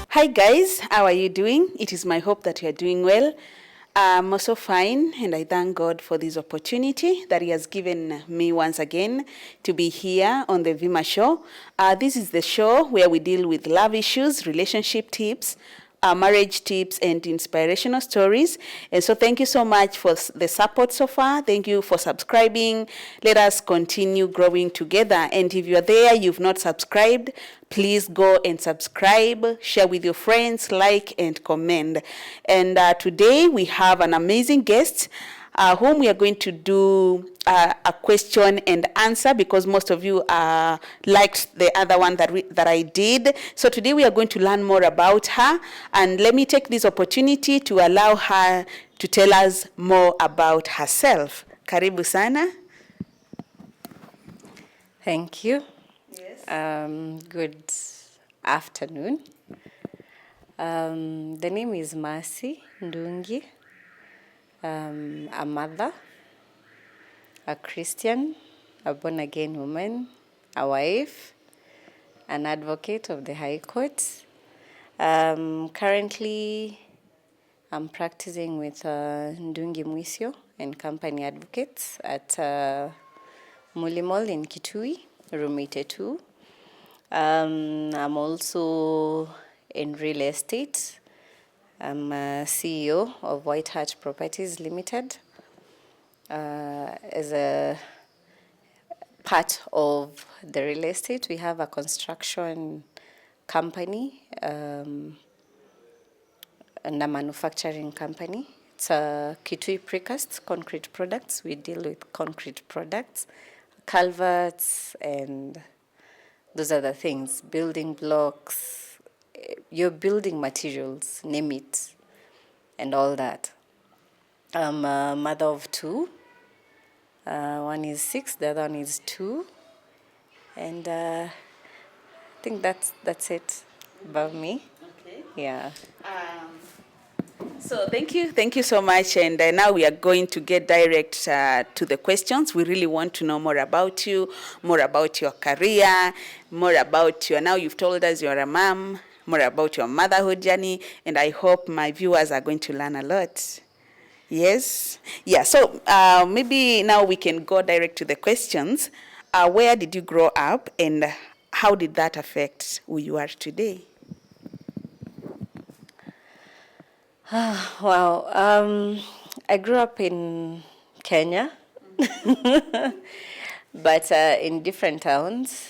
Hi guys, how are you doing? It is my hope that you are doing well. I'm also fine, and I thank God for this opportunity that He has given me once again to be here on the Vima Show. This is the show where we deal with love issues, relationship tips, marriage tips, and inspirational stories. And so thank you so much for the support so far. Thank you for subscribing. Let us continue growing together. And if you're there, you've not subscribed, please go and subscribe, share with your friends, like, and comment. And today we have an amazing guest whom we are going to do a question and answer, because most of you liked the other one that I did. So today we are going to learn more about her, and let me take this opportunity to allow her to tell us more about herself. Karibu sana. Thank you. Yes. Good afternoon. The name is Mercy Ndungi. A mother, a Christian, a born-again woman, a wife, an advocate of the High Court. Currently, I'm practicing with Ndungi Mwisio and Company Advocates at Mulimol in Kitui, room 82. I'm also in real estate. I'm a CEO of White Hat Properties Limited. As a part of the real estate, we have a construction company and a manufacturing company. It's a Kitui Precast Concrete Products. We deal with concrete products, culverts, and those other things, building blocks, your building materials, name it, and all that. I'm a mother of two. One is 6, the other one is 2. And I think that's it about me. Okay. Yeah. So thank you so much, and now we are going to get direct to the questions. We really want to know more about you, more about your career, more about your, now you've told us you're a mom, more about your motherhood journey, and I hope my viewers are going to learn a lot. Yes? Yeah, so maybe now we can go direct to the questions. Where did you grow up, and how did that affect who you are today? Wow. I grew up in Kenya, but in different towns.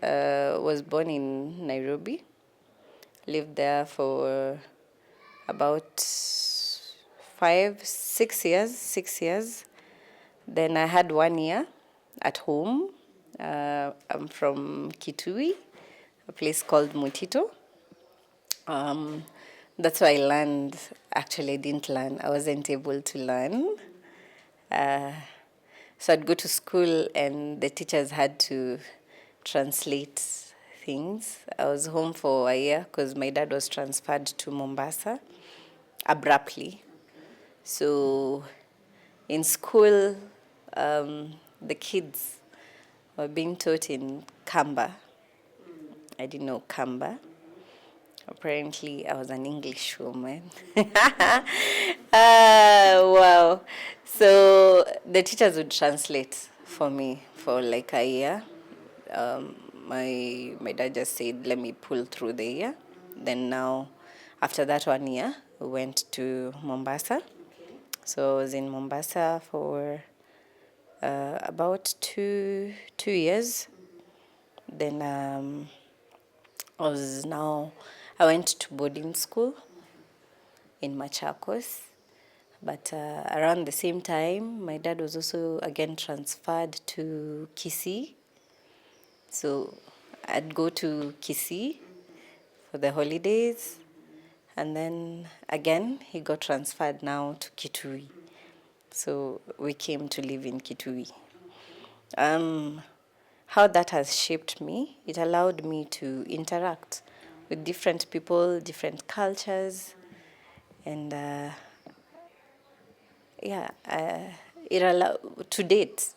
Was born in Nairobi. Lived there for about 6 years. 6 years. Then I had 1 year at home. I'm from Kitui, a place called Mutito. That's why I learned. Actually, I didn't learn. I wasn't able to learn. So I'd go to school and the teachers had to translate things. I was home for a year because my dad was transferred to Mombasa abruptly. So in school, the kids were being taught in Kamba. I didn't know Kamba. Apparently, I was an English woman. Wow. So the teachers would translate for me for like a year. My dad just said, let me pull through the year. Then now, after that 1 year, we went to Mombasa. So I was in Mombasa for about two years. Then I went to boarding school in Machakos. But around the same time, my dad was also again transferred to Kisii. So I'd go to Kisii for the holidays. And then again, he got transferred now to Kitui. So we came to live in Kitui. How that has shaped me, it allowed me to interact with different people, different cultures, And yeah, it allow to date.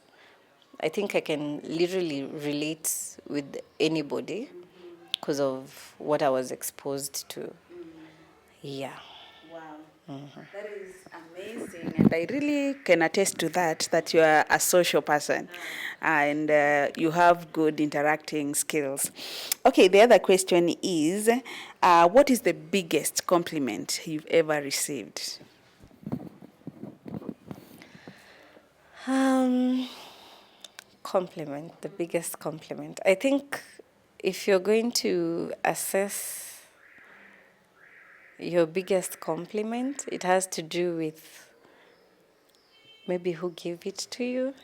I think I can literally relate with anybody because of what I was exposed to. Yeah. Wow. That is amazing. And I really can attest to that you are a social person and you have good interacting skills. Okay, the other question is what is the biggest compliment you've ever received? Um, Compliment, the biggest compliment. I think if you're going to assess your biggest compliment, it has to do with maybe who gave it to you.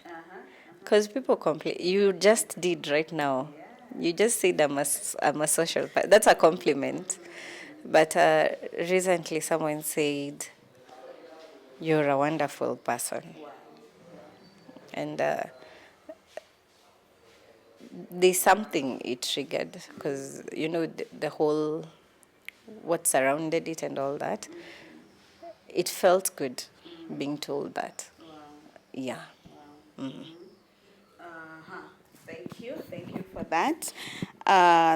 Because people complain. You just did right now. You just said I'm a social person. That's a compliment. But recently someone said, you're a wonderful person. And there's something it triggered because, the whole, what surrounded it and all that. It felt good being told that. Yeah. Uh-huh. Thank you for that.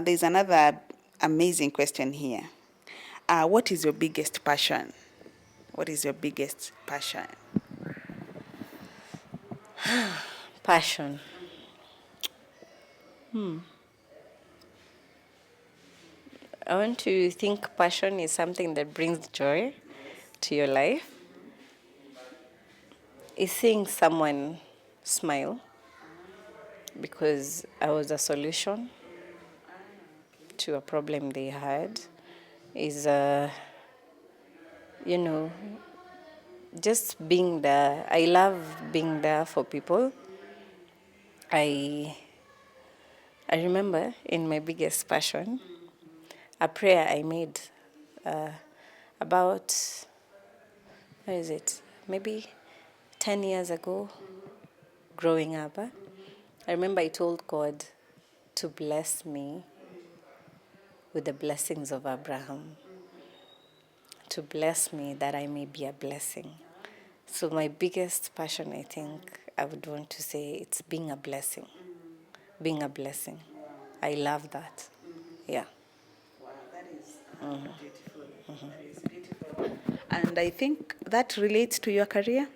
There's another amazing question here. What is your biggest passion? What is your biggest passion? Passion. I want to think passion is something that brings joy to your life. Is seeing someone smile because I was a solution to a problem they had. Is, you know, just being there. I love being there for people. I I remember in my biggest passion, a prayer I made uh, about, what is it, maybe 10 years ago, growing up. I remember I told God to bless me with the blessings of Abraham, to bless me that I may be a blessing. So my biggest passion, I think, I would want to say it's being a blessing. Being a blessing. I love that. Yeah. Wow, that is beautiful. That is beautiful. And I think that relates to your career.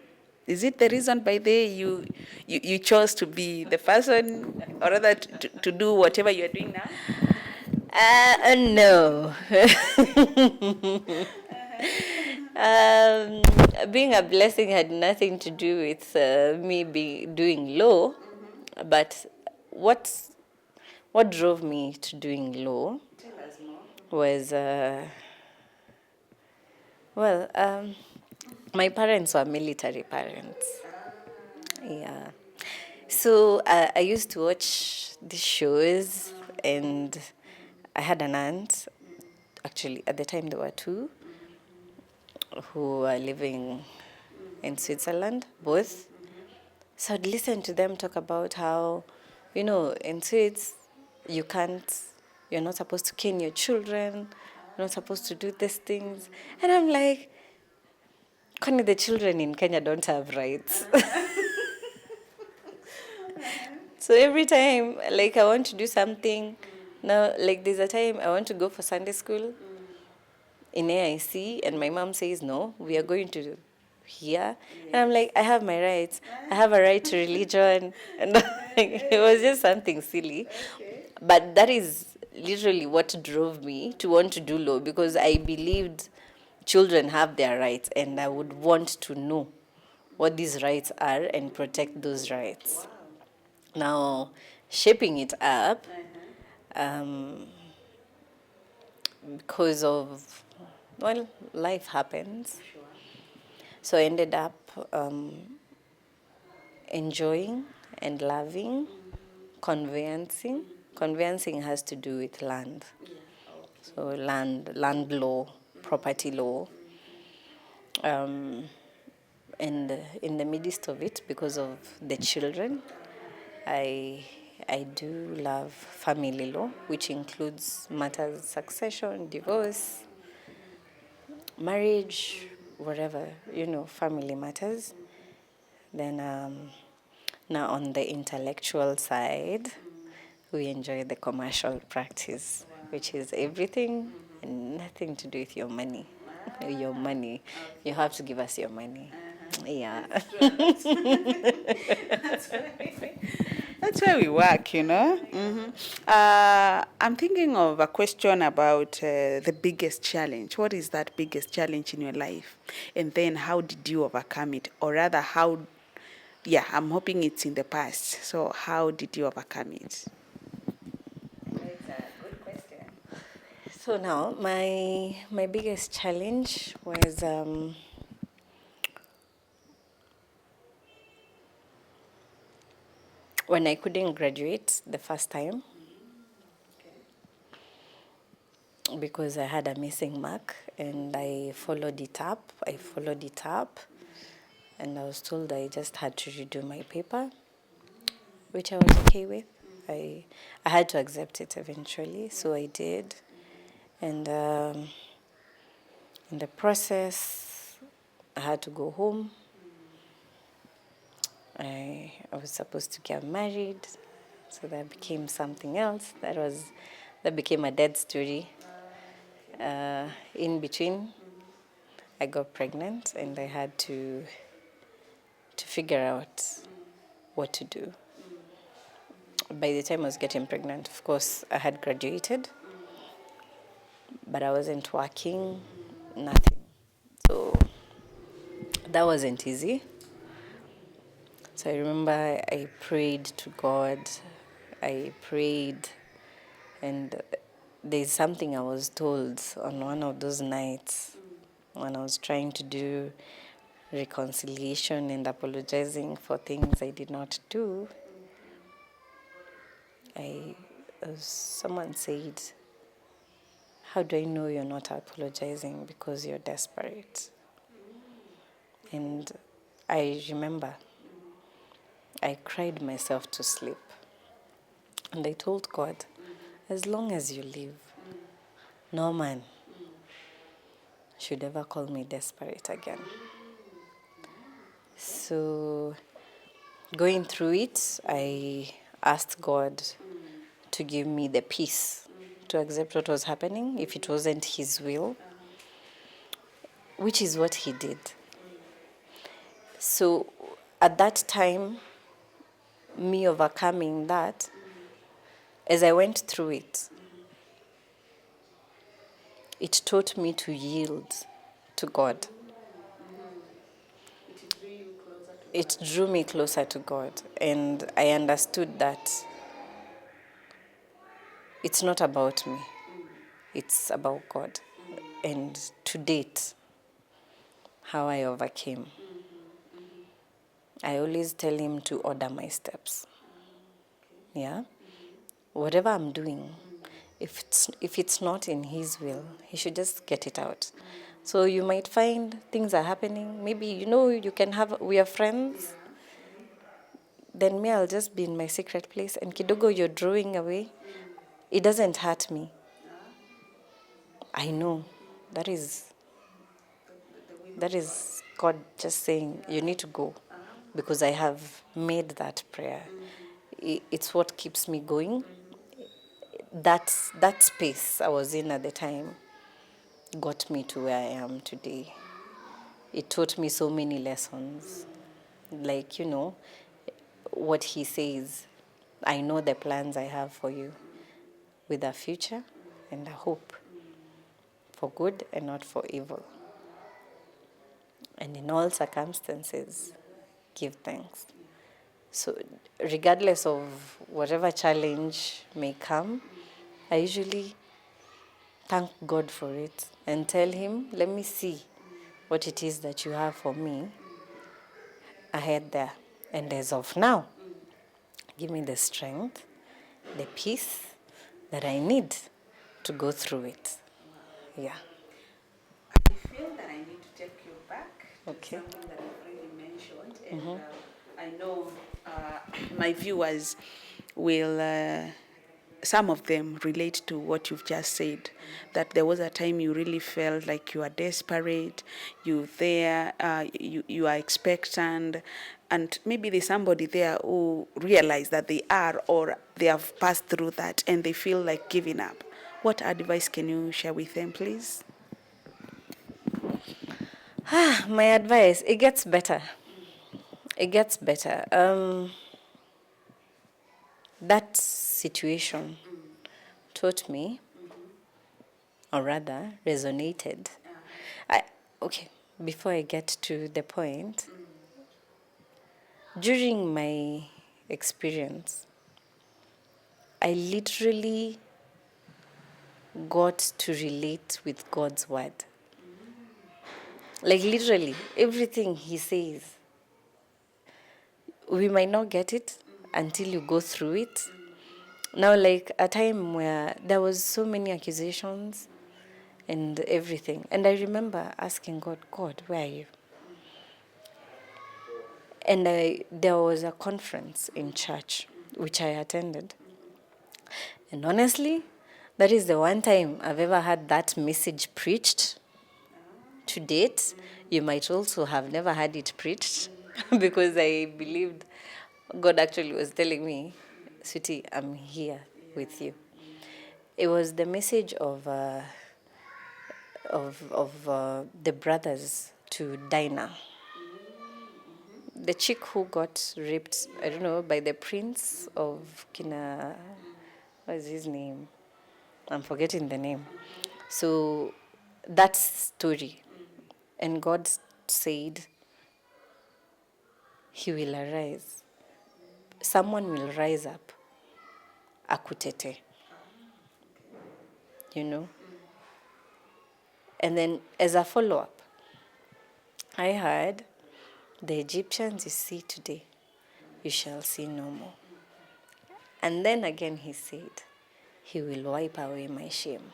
Is it the reason by the you chose to be the person, or rather to do whatever you're doing now? No. Being a blessing had nothing to do with me doing law, but what what drove me to doing law Tell us more. was well, my parents were military parents. Yeah. So I used to watch these shows, and I had an aunt. Actually, at the time there were two who were living in Switzerland, both. So I'd listen to them talk about how, in Swiss, you can't, you're not supposed to cane your children, you're not supposed to do these things. And I'm like, Connie, the children in Kenya don't have rights. So every time, like, I want to do something, now, like, there's a time I want to go for Sunday school in AIC, and my mom says, no, we are going to here. And I'm like, I have my rights. I have a right to religion. And it was just something silly. But that is literally what drove me to want to do law, because I believed children have their rights, and I would want to know what these rights are and protect those rights. Now, shaping it up, um, because of, well, life happens. So I ended up enjoying and loving conveyancing. Conveyancing has to do with land. So land law, property law. And in the midst of it, because of the children, I I do love family law, which includes matters succession, divorce, marriage, whatever, family matters. Then now on the intellectual side, we enjoy the commercial practice, which is everything and nothing to do with your money. Your money. You have to give us your money. Yeah. That's where we work, I'm thinking of a question about the biggest challenge. What is that biggest challenge in your life? And then how did you overcome it? Or rather, I'm hoping it's in the past. So how did you overcome it? That's a good question. So now, my biggest challenge was when I couldn't graduate the first time because I had a missing mark and I followed it up. And I was told I just had to redo my paper, which I was okay with. I had to accept it eventually, so I did. And in the process, I had to go home. I was supposed to get married, so that became something else. That became a dead story. In between, I got pregnant, and I had to figure out what to do. By the time I was getting pregnant, of course, I had graduated, but I wasn't working, nothing. So that wasn't easy. So I remember I prayed to God. I prayed, and there's something I was told on one of those nights when I was trying to do reconciliation and apologizing for things I did not do. Someone said, "How do I know you're not apologizing because you're desperate?" And I remember I cried myself to sleep. And I told God, as long as you live, no man should ever call me desperate again. So going through it, I asked God to give me the peace to accept what was happening if it wasn't His will, which is what He did. So at that time, me overcoming that, as I went through it, it taught me to yield to God. It drew me closer to God, and I understood that it's not about me, it's about God. And to date, how I overcame, I always tell Him to order my steps. Yeah? Whatever I'm doing, if it's not in His will, He should just get it out. So you might find things are happening. Maybe, we are friends. Then me, I'll just be in my secret place, and kidogo, you're drawing away. It doesn't hurt me. I know that is God just saying, you need to go, because I have made that prayer. It's what keeps me going. That space I was in at the time got me to where I am today. It taught me so many lessons. Like, what He says, I know the plans I have for you with a future and a hope for good and not for evil. And in all circumstances, give thanks. So regardless of whatever challenge may come, I usually thank God for it and tell Him, let me see what it is that you have for me ahead there. And as of now, give me the strength, the peace that I need to go through it. Yeah. I feel that I need to take you back to something that you've really mentioned. And I know my viewers will some of them relate to what you've just said, that there was a time you really felt like you are desperate, you there, you are expectant, and maybe there's somebody there who realize that they are, or they have passed through that and they feel like giving up. What advice can you share with them, please? My advice, it gets better. It gets better. That situation taught me, or rather resonated. Okay, before I get to the point, during my experience, I literally got to relate with God's word. Like literally, everything He says, we might not get it until you go through it. Now, like a time where there was so many accusations and everything, and I remember asking God, God, where are you? And there was a conference in church which I attended, and honestly, that is the one time I've ever had that message preached. To date, you might also have never had it preached because I believed God actually was telling me, sweetie, I'm here with you. It was the message of the brothers to Dinah, the chick who got raped, I don't know, by the prince of Kina, what is his name? I'm forgetting the name. So that story, and God said, He will arise. Someone will rise up, akutete, you know. And then as a follow-up, I heard, the Egyptians you see today, you shall see no more. And then again He said, He will wipe away my shame.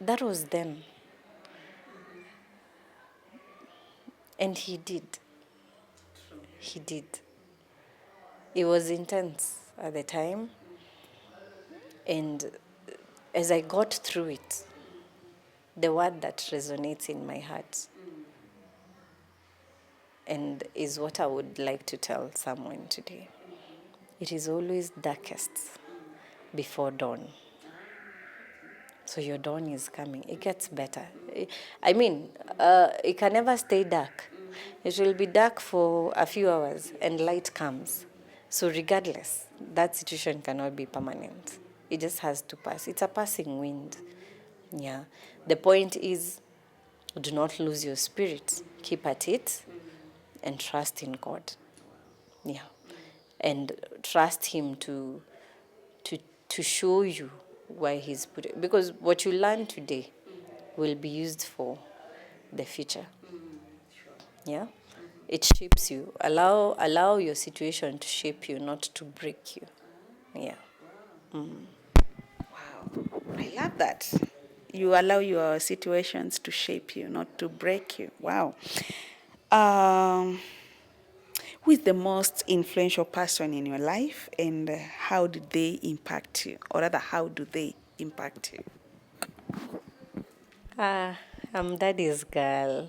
That was then. And He did. He did. It was intense at the time. And as I got through it, the word that resonates in my heart and is what I would like to tell someone today. It is always darkest before dawn. So your dawn is coming. It gets better. I mean, it can never stay dark. It will be dark for a few hours and light comes. So regardless, that situation cannot be permanent. It just has to pass. It's a passing wind. Yeah. The point is, do not lose your spirit. Keep at it and trust in God. Yeah. And trust Him to show you why He's put it. Because what you learn today will be used for the future. Yeah? It shapes you. Allow your situation to shape you, not to break you. Yeah. I love that. You allow your situations to shape you, not to break you. Wow. Who is the most influential person in your life, and how did they impact you? Or rather, how do they impact you? I'm daddy's girl.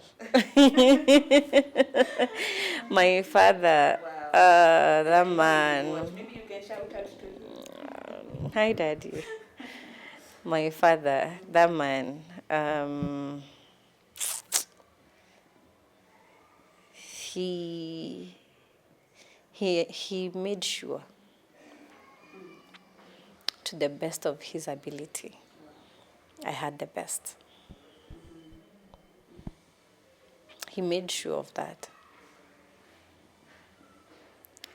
My father, that man. Maybe you can shout out to. Hi, daddy. My father, that man. He he made sure, to the best of his ability, I had the best. He made sure of that.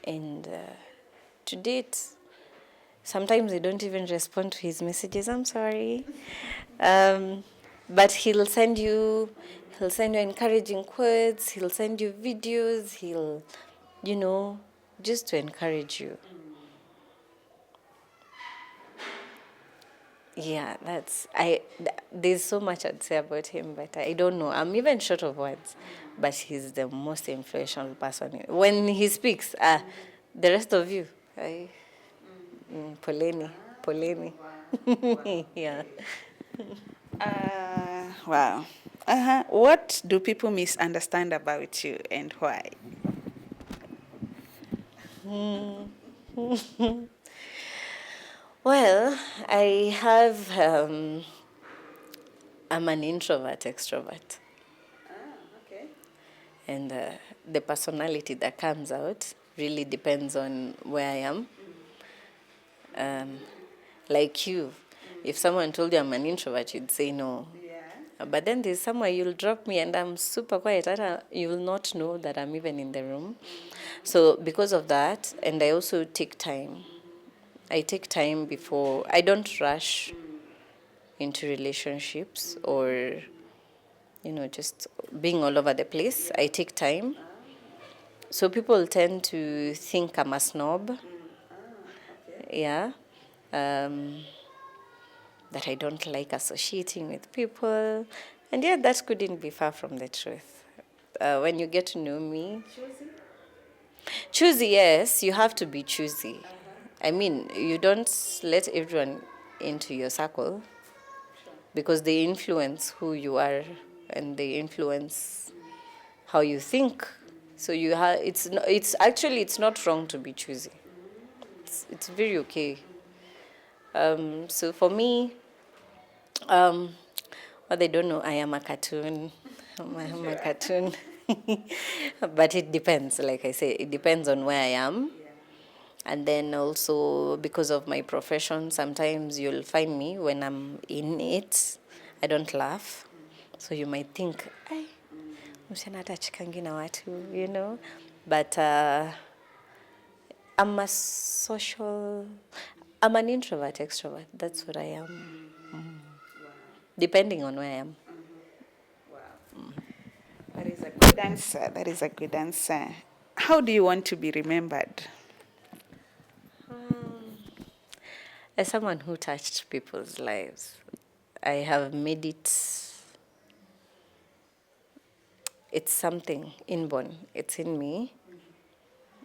And to date, sometimes I don't even respond to his messages. I'm sorry. But he'll send you encouraging quotes. He'll send you videos. He'll, just to encourage you. Yeah, there's so much I'd say about him, but I don't know. I'm even short of words. But he's the most influential person. When he speaks, the rest of you, Poleni, poleni. Yeah. Wow. What do people misunderstand about you and why? Well, I have, I'm an introvert, extrovert. Okay. And the personality that comes out really depends on where I am. Like you, if someone told you I'm an introvert, you'd say no. Yeah. But then there's somewhere you'll drop me and I'm super quiet. You will not know that I'm even in the room. So because of that, and I also take time. I take time before, I don't rush into relationships or, just being all over the place. I take time. So people tend to think I'm a snob. Yeah. Um, that I don't like associating with people. And yeah, that couldn't be far from the truth. When you get to know me, choosy, yes, you have to be choosy. I mean, you don't let everyone into your circle because they influence who you are and they influence how you think. So it's not wrong to be choosy. It's very okay. So for me, um, what they don't know, I am a cartoon. I'm a cartoon. But it depends, like I say, it depends on where I am. And then also because of my profession, sometimes you'll find me when I'm in it, I don't laugh. So you might think, "Ay, msichana hata achikangi na watu." But I'm a social, I'm an introvert, extrovert. That's what I am, depending on where I am. That is a good answer. That is a good answer. How do you want to be remembered? As someone who touched people's lives, I have made it, it's something inborn, it's in me,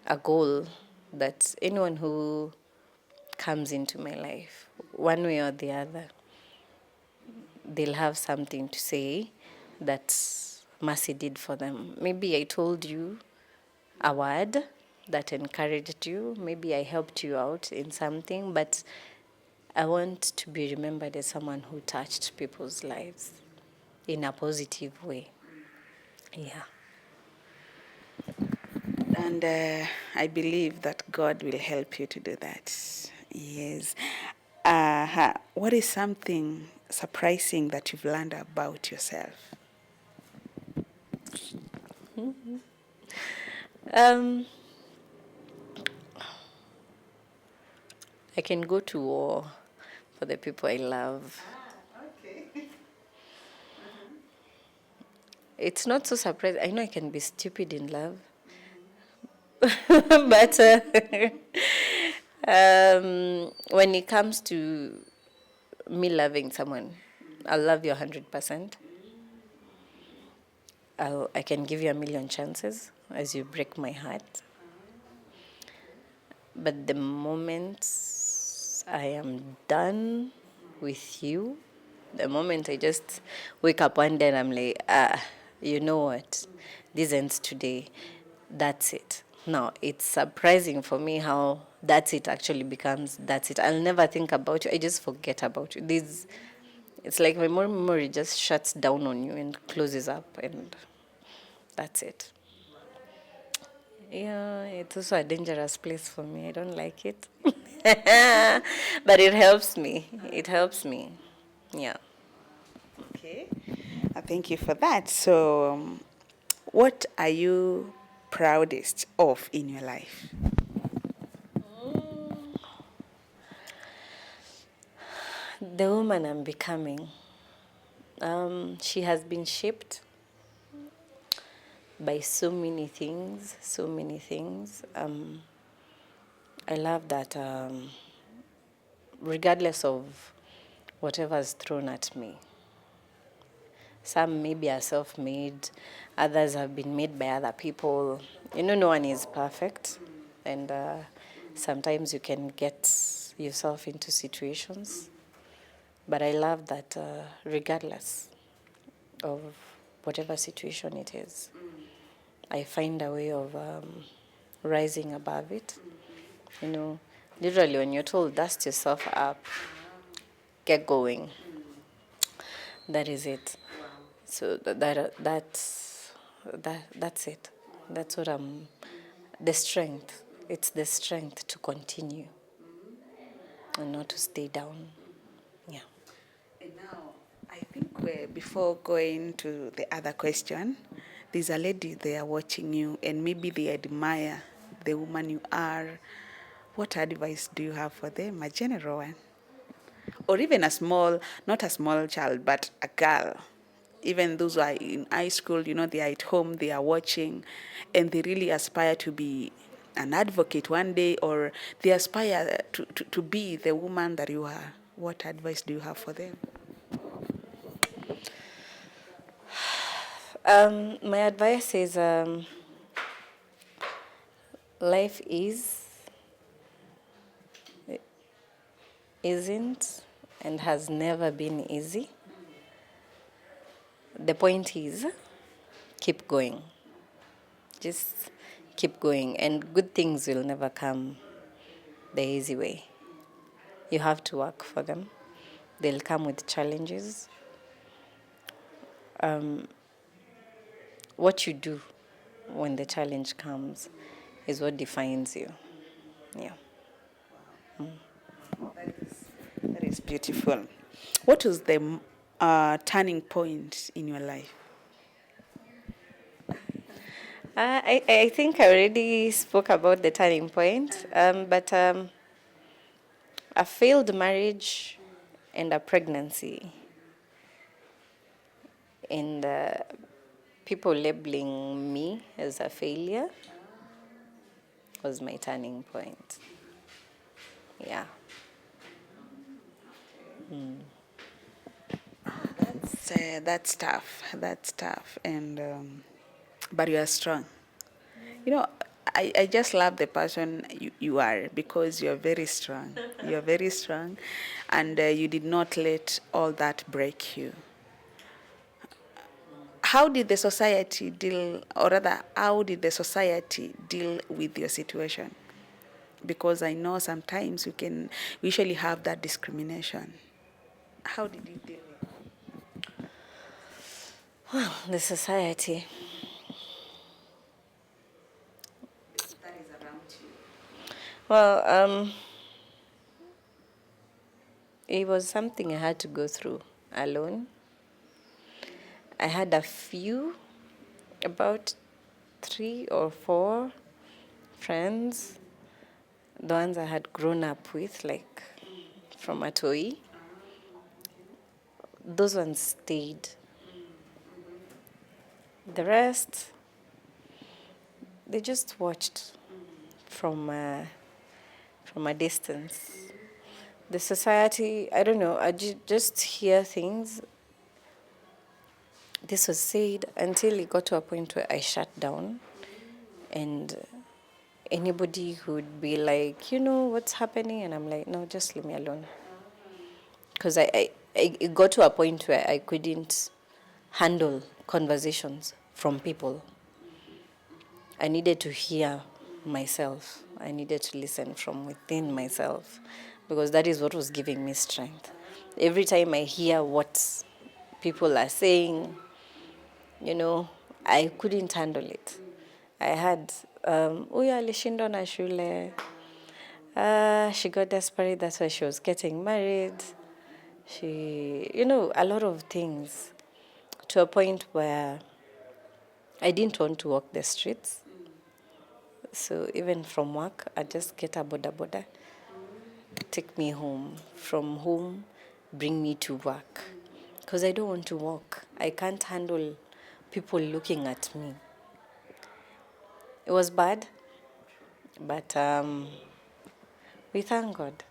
a goal that anyone who comes into my life, one way or the other, they'll have something to say that Mercy did for them. Maybe I told you a word that encouraged you. Maybe I helped you out in something, but I want to be remembered as someone who touched people's lives in a positive way. Yeah. And I believe that God will help you to do that. Yes. What is something surprising that you've learned about yourself? Um, I can go to war for the people I love. Okay. It's not so surprising. I know I can be stupid in love, but when it comes to me loving someone, I'll love you 100%. I can give you a million chances as you break my heart. But the moment I am done with you, the moment I just wake up one day and I'm like, you know what, this ends today, that's it. Now, it's surprising for me how that's it actually becomes that's it. I'll never think about you. I just forget about you. It's like my memory just shuts down on you and closes up, and that's it. Yeah, it's also a dangerous place for me. I don't like it. But it helps me. It helps me. Yeah. Okay. Thank you for that. So, what are you proudest of in your life? The woman I'm becoming, she has been shaped by so many things, so many things. I love that regardless of whatever's thrown at me, some maybe are self-made, others have been made by other people. No one is perfect, and sometimes you can get yourself into situations. But I love that regardless of whatever situation it is, I find a way of rising above it. You know, literally when you're told dust yourself up, get going, that is it. So that's it. That's what I'm. The strength. It's the strength to continue and not to stay down. Yeah. And now, I think before going to the other question, there's a lady there watching you, and maybe they admire the woman you are. What advice do you have for them, a general one? Or even a small, not a small child, but a girl. Even those who are in high school, they are at home, they are watching, and they really aspire to be an advocate one day, or they aspire to be the woman that you are. What advice do you have for them? My advice is life isn't, and has never been easy. The point is, keep going. Just keep going, and good things will never come the easy way. You have to work for them. They'll come with challenges. What you do when the challenge comes is what defines you. Yeah. That is beautiful. What was the turning point in your life? I think I already spoke about the turning point, but a failed marriage and a pregnancy, and people labeling me as a failure was my turning point. Yeah. That's tough. That's tough. And but you are strong. You know, I just love the person you are, because you're very strong. You're very strong, and you did not let all that break you. How did the society deal, or rather, how did the society deal with your situation? Because I know sometimes we usually have that discrimination. How did you deal with it? Well, the society. That is around you. Well, it was something I had to go through alone. I had a few, about 3 or 4 friends, the ones I had grown up with, like from a toy. Those ones stayed. The rest, they just watched from a distance. The society, I don't know, I just hear things. This was said until it got to a point where I shut down, and anybody would be like, what's happening? And I'm like, no, just leave me alone. Because it got to a point where I couldn't handle conversations from people. I needed to hear myself. I needed to listen from within myself, because that is what was giving me strength. Every time I hear what people are saying, I couldn't handle it. I had, huyu alishindwa na shule. She got desperate, that's why she was getting married. She, a lot of things, to a point where I didn't want to walk the streets. So even from work, I just get a boda, take me home. From home, bring me to work. Because I don't want to walk. I can't handle people looking at me. It was bad, but we thank God.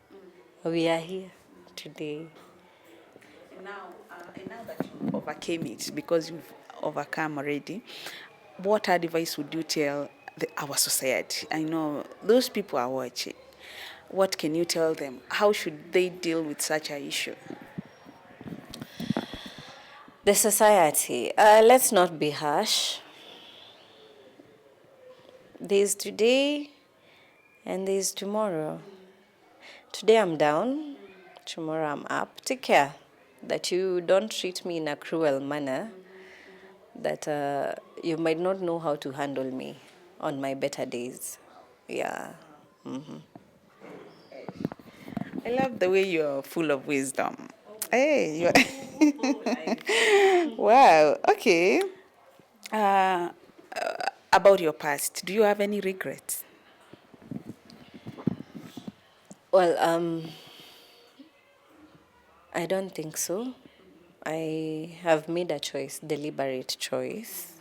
We are here today. And now that you overcame it, because you've overcome already, what advice would you tell our society? I know those people are watching. what can you tell them? How should they deal with such an issue? The society, let's not be harsh. There's today and there's tomorrow. Today I'm down, tomorrow I'm up. Take care that you don't treat me in a cruel manner, that you might not know how to handle me on my better days. Yeah. I love the way you're full of wisdom. Hey, you're wow. Okay. Uh, about your past, do you have any regrets? Well, I don't think so. I have made a choice, deliberate choice,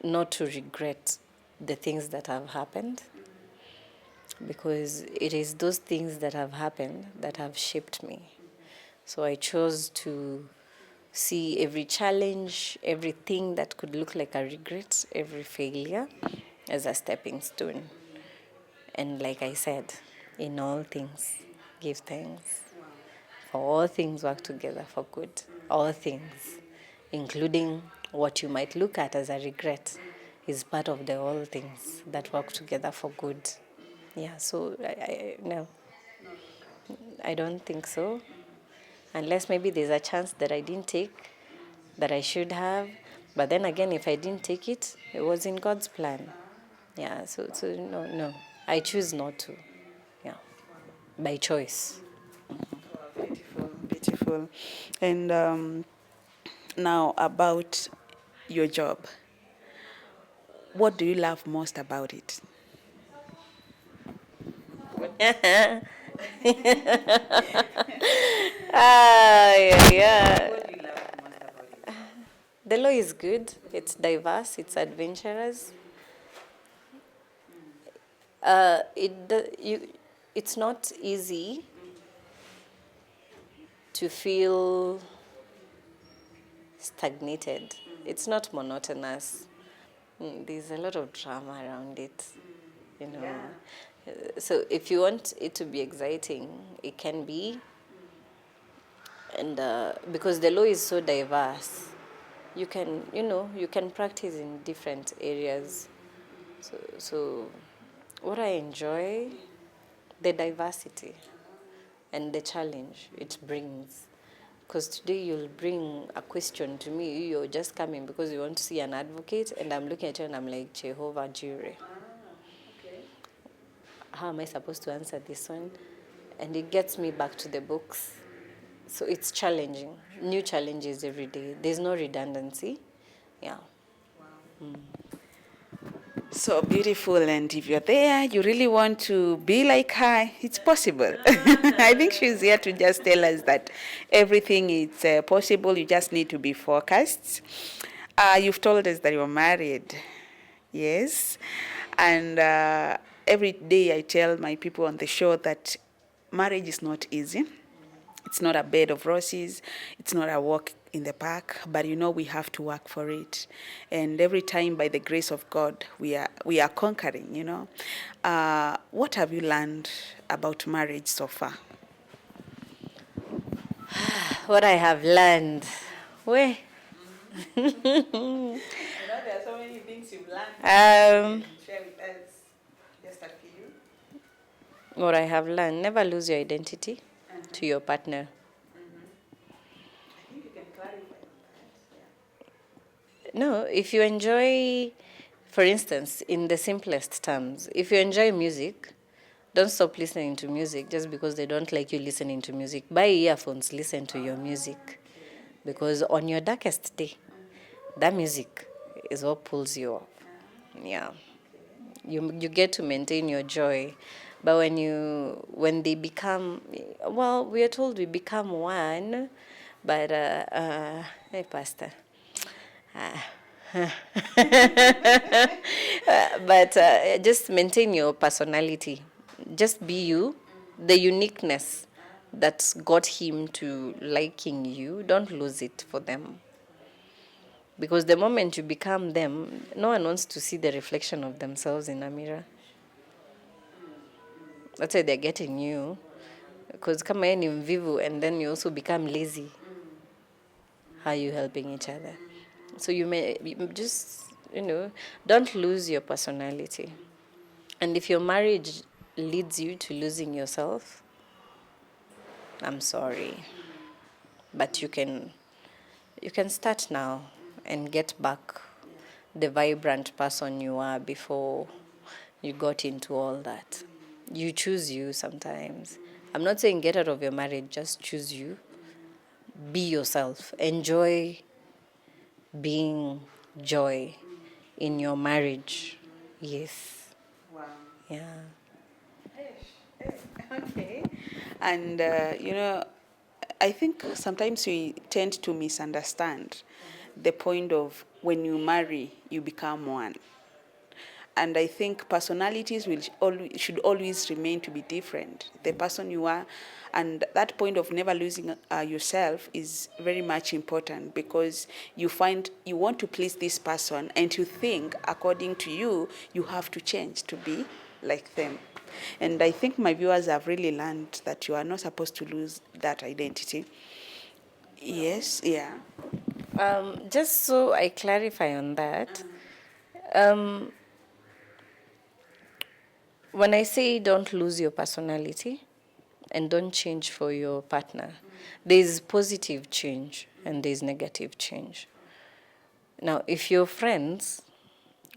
not to regret the things that have happened, because it is those things that have happened that have shaped me. So I chose to see every challenge, everything that could look like a regret, every failure as a stepping stone. And like I said, in all things, give thanks. For all things work together for good. All things, including what you might look at as a regret, is part of the all things that work together for good. Yeah, so no, I don't think so. Unless maybe there's a chance that I didn't take that I should have. But then again, if I didn't take it, it was in God's plan. Yeah, so no. I choose not to. Yeah, by choice. Beautiful, beautiful. And now about your job. What do you love most about it? Yeah. What do you love most about it? The law is good. It's diverse. It's adventurous. It's not easy to feel stagnated. It's not monotonous. There's a lot of drama around it, you know. So if you want it to be exciting, it can be. And because the law is so diverse, you can practice in different areas. So what I enjoy, the diversity and the challenge it brings. Because today you'll bring a question to me, you're just coming because you want to see an advocate, and I'm looking at you and I'm like, Jehovah Jireh. How am I supposed to answer this one? And it gets me back to the books. So it's challenging. New challenges every day. There's no redundancy. Yeah. So beautiful, and if you're there, you really want to be like her, it's possible. I think she's here to just tell us that everything is possible, you just need to be focused. You've told us that you're married, yes, and every day I tell my people on the show that marriage is not easy. It's not a bed of roses. It's not a walk in the park, but we have to work for it. And every time, by the grace of God, we are conquering. What have you learned about marriage so far? What I have learned. Where? There are so many things you've learned. Share with us just a few. What I have learned, never lose your identity to your partner. I think you can clarify on that. No, if you enjoy, for instance, in the simplest terms, if you enjoy music, don't stop listening to music just because they don't like you listening to music. Buy earphones, listen to your music. Because on your darkest day, that music is what pulls you up. Yeah. You get to maintain your joy. But when they become, well, we are told we become one, but, hey, Pastor. But just maintain your personality. Just be you. The uniqueness that got him to liking you, don't lose it for them. Because the moment you become them, no one wants to see the reflection of themselves in a mirror. That's why they're getting you. Because kama yeye ni mvivu and then you also become lazy, how are you helping each other? So you just, don't lose your personality. And if your marriage leads you to losing yourself, I'm sorry. But you can start now and get back the vibrant person you were before you got into all that. You choose you sometimes. I'm not saying get out of your marriage, just choose you. Be yourself. Enjoy being joy in your marriage. Yes. Wow. Yeah. Okay. And, I think sometimes we tend to misunderstand the point of when you marry, you become one. And I think personalities should always remain to be different. The person you are, and that point of never losing yourself is very much important, because you find you want to please this person, and to think according to you, you have to change to be like them. And I think my viewers have really learned that you are not supposed to lose that identity. Yes, yeah. Just so I clarify on that, um, when I say don't lose your personality and don't change for your partner, there's positive change and there's negative change. Now, if your friends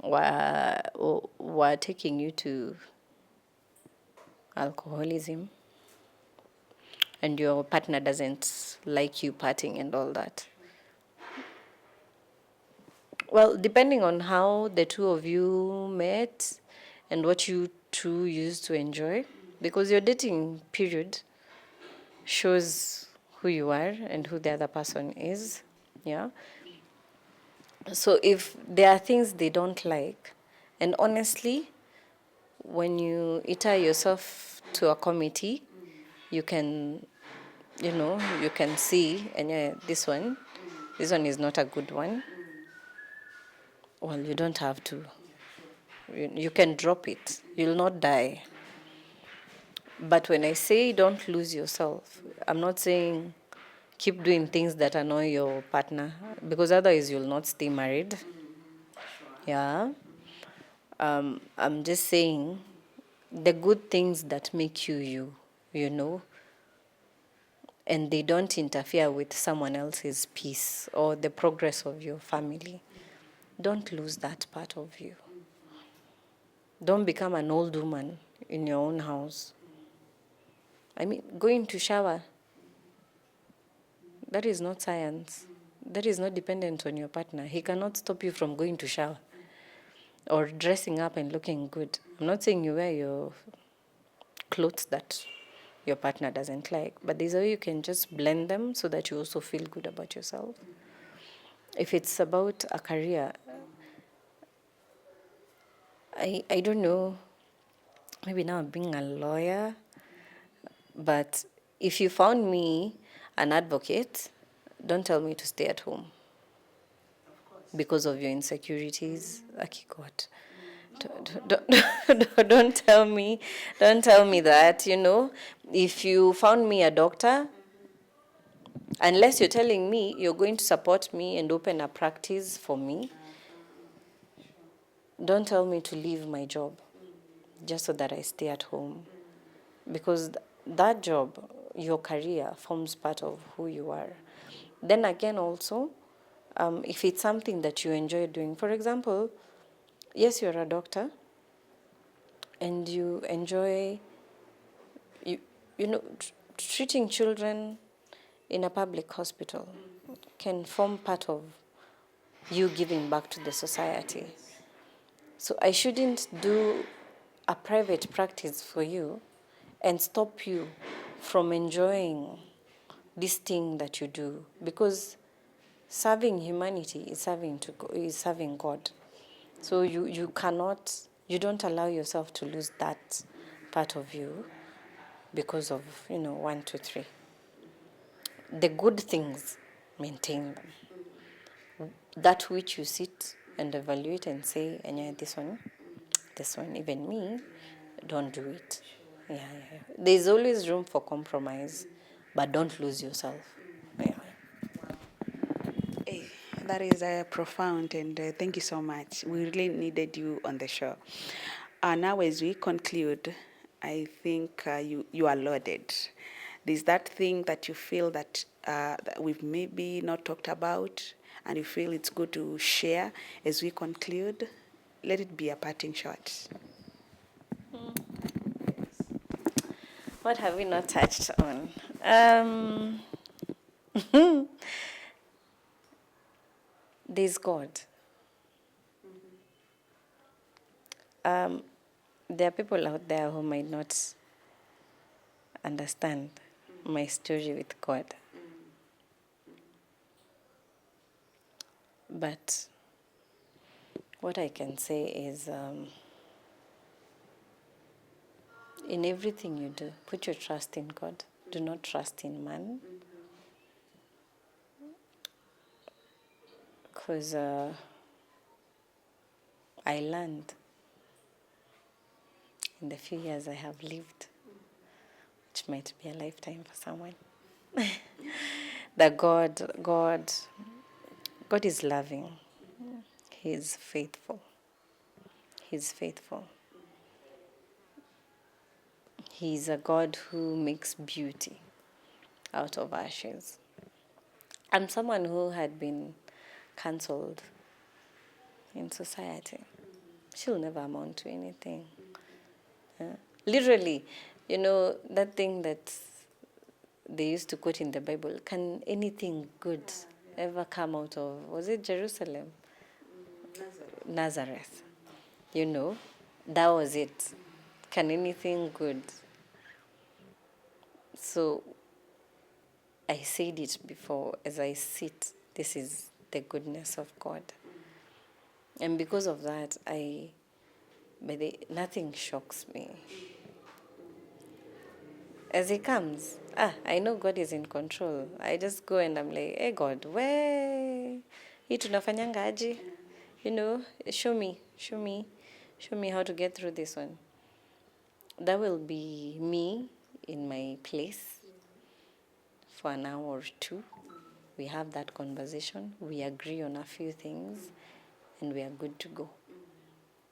were taking you to alcoholism and your partner doesn't like you partying and all that, well, depending on how the two of you met and what you two used to enjoy, because your dating period shows who you are and who the other person is. Yeah. So if there are things they don't like, and honestly, when you iter yourself to a committee, you can, you can see, and yeah, this one is not a good one. Well, you don't have to. You can drop it. You'll not die. But when I say don't lose yourself, I'm not saying keep doing things that annoy your partner, because otherwise you'll not stay married. Yeah. I'm just saying the good things that make you you, and they don't interfere with someone else's peace or the progress of your family. Don't lose that part of you. Don't become an old woman in your own house. I mean, going to shower, that is not science. That is not dependent on your partner. He cannot stop you from going to shower or dressing up and looking good. I'm not saying you wear your clothes that your partner doesn't like, but there's a way you can just blend them so that you also feel good about yourself. If it's about a career, I don't know, maybe now I'm being a lawyer, but if you found me an advocate, don't tell me to stay at home because of your insecurities. Aki God. Don't tell me that, if you found me a doctor, unless you're telling me you're going to support me and open a practice for me, don't tell me to leave my job just so that I stay at home. Because that job, your career, forms part of who you are. Then again, also, if it's something that you enjoy doing, for example, yes, you're a doctor and you enjoy, you, treating children in a public hospital can form part of you giving back to the society. So I shouldn't do a private practice for you and stop you from enjoying this thing that you do, because serving humanity is serving God. So you don't allow yourself to lose that part of you because of 1, 2, 3. The good things, maintain them. That which you sit and evaluate and say, and yeah, this one, even me, don't do it. Yeah. There's always room for compromise, but don't lose yourself. Yeah. Eh, that is profound, and thank you so much. We really needed you on the show. Now, as we conclude, I think you are loaded. There's that thing that you feel that we've maybe not talked about, and you feel it's good to share as we conclude. Let it be a parting shot. What have we not touched on? There's God. There are people out there who might not understand my story with God. But what I can say is, in everything you do, put your trust in God. Do not trust in man. Because I learned in the few years I have lived, which might be a lifetime for someone, that God is loving. He is faithful. He's faithful. He's a God who makes beauty out of ashes. I'm someone who had been cancelled in society. She'll never amount to anything. Literally, that thing that they used to quote in the Bible, can anything good ever come out of, was it Jerusalem? Nazareth. That was it. Can anything good? So I said it before, as I sit, this is the goodness of God. And because of that, nothing shocks me. As He comes, I know God is in control. I just go and I'm like, hey God, where hii tunafanyanga aje? Show me how to get through this one. That will be me in my place for an hour or two. We have that conversation. We agree on a few things, and we are good to go.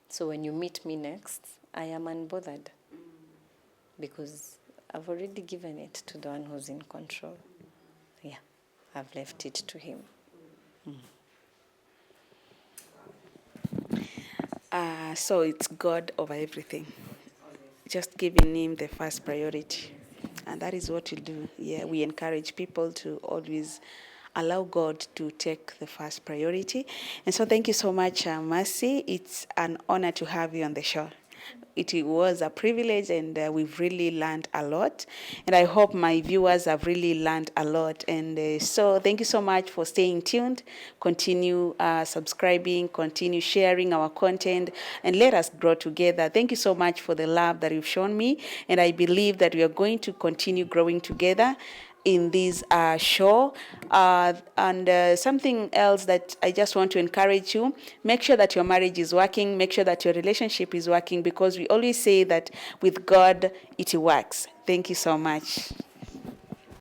So when you meet me next, I am unbothered because I've already given it to the one who's in control. Yeah, I've left it to Him. So it's God over everything. Just giving Him the first priority. And that is what we do. Yeah, we encourage people to always allow God to take the first priority. And so thank you so much, Mercy. It's an honor to have you on the show. It was a privilege, and we've really learned a lot. And I hope my viewers have really learned a lot. And so thank you so much for staying tuned. Continue subscribing, continue sharing our content, and let us grow together. Thank you so much for the love that you've shown me. And I believe that we are going to continue growing together in this show. And something else that I just want to encourage you, make sure that your marriage is working, make sure that your relationship is working, because we always say that with God, it works. Thank you so much.